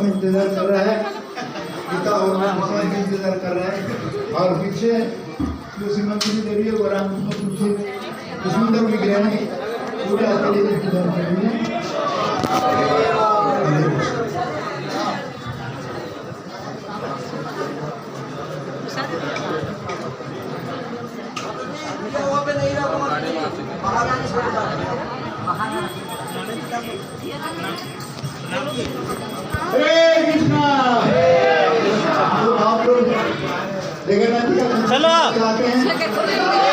इंतजार कर रहा है, पिता और माता इंतजार कर रहा है, और पीछे जो श्रीमंती देवी है वो राम पीछे सुंदर विग्रह है, पूरे आपके लिए इंतजार कर रही है। हरे कृष्णा। आप लोग जगन्नाथ जी का चलो आते हैं।